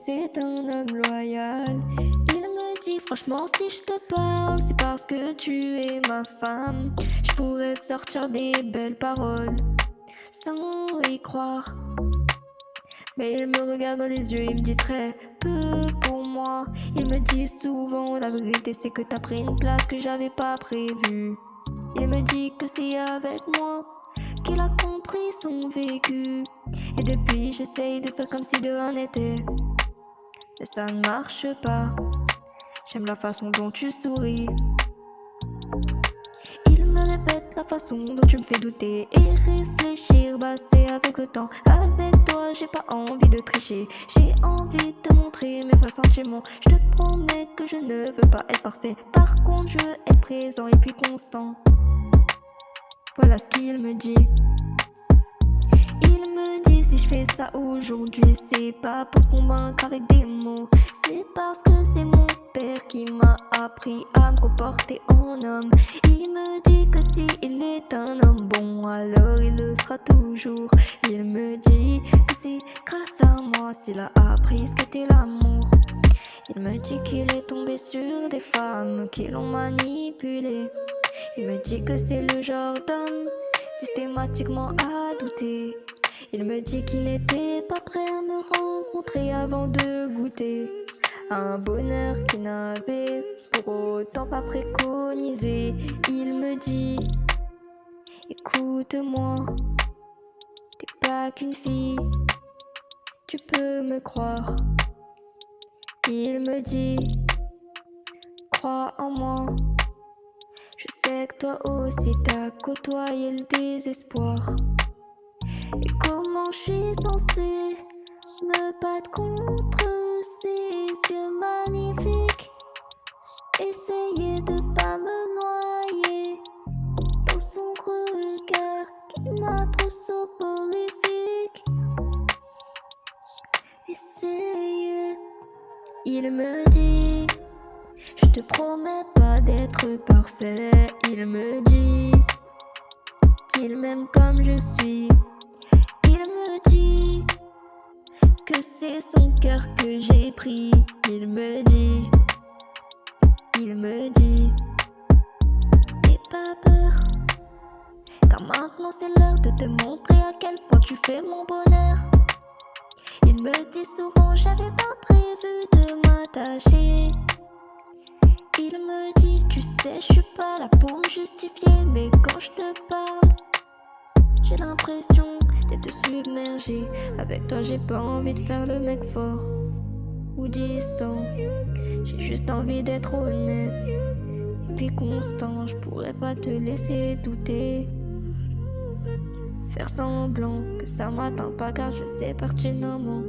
c'est un homme loyal. Il me dit franchement si je te parle, c'est parce que tu es ma femme. Je pourrais te sortir des belles paroles sans y croire. Mais il me regarde dans les yeux, il me dit très peu pour moi. Il me dit souvent la vérité c'est que t'as pris une place que j'avais pas prévue. Il me dit que c'est avec moi qu'il a compris son vécu. Et depuis j'essaye de faire comme si de rien n'était, mais ça ne marche pas. J'aime la façon dont tu souris. Il me répète la façon dont tu me fais douter et réfléchir, bah c'est avec le temps. Avec toi j'ai pas envie de tricher, j'ai envie de te montrer mes vrais sentiments. Je te promets que je ne veux pas être parfait, par contre je veux être présent et puis constant. Voilà ce qu'il me dit. Il me dit si je fais ça aujourd'hui, c'est pas pour te convaincre avec des mots, c'est parce que c'est mon père qui m'a appris à me comporter en homme. Il me dit que si il est un homme bon, alors il le sera toujours. Il me dit que c'est grâce à moi s'il a appris ce qu'était l'amour. Il me dit qu'il est tombé sur des femmes qui l'ont manipulé. Il me dit que c'est le genre d'homme systématiquement à douter. Il me dit qu'il n'était pas prêt à me rencontrer avant de goûter un bonheur qu'il n'avait pour autant pas préconisé. Il me dit écoute-moi, t'es pas qu'une fille, tu peux me croire. Il me dit crois en moi, je sais que toi aussi t'as côtoyé le désespoir. Et comment je suis censée me battre contre ces yeux magnifiques, essayer de pas me noyer dans son regard qui m'a trop soporifique. Essayer. Il me dit je te promets pas d'être parfait. Il me dit qu'il m'aime comme je suis. Il me dit que c'est son cœur que j'ai pris. Il me dit n'aie pas peur, car maintenant c'est l'heure de te montrer à quel point tu fais mon bonheur. Il me dit souvent j'avais pas prévu de m'attacher. Il me dit tu sais je suis pas là pour me justifier, mais quand je te parle j'ai l'impression d'être submergé. Avec toi j'ai pas envie de faire le mec fort ou distant, j'ai juste envie d'être honnête et puis constant. Je pourrais pas te laisser douter, faire semblant que ça m'atteint pas, car je sais pertinemment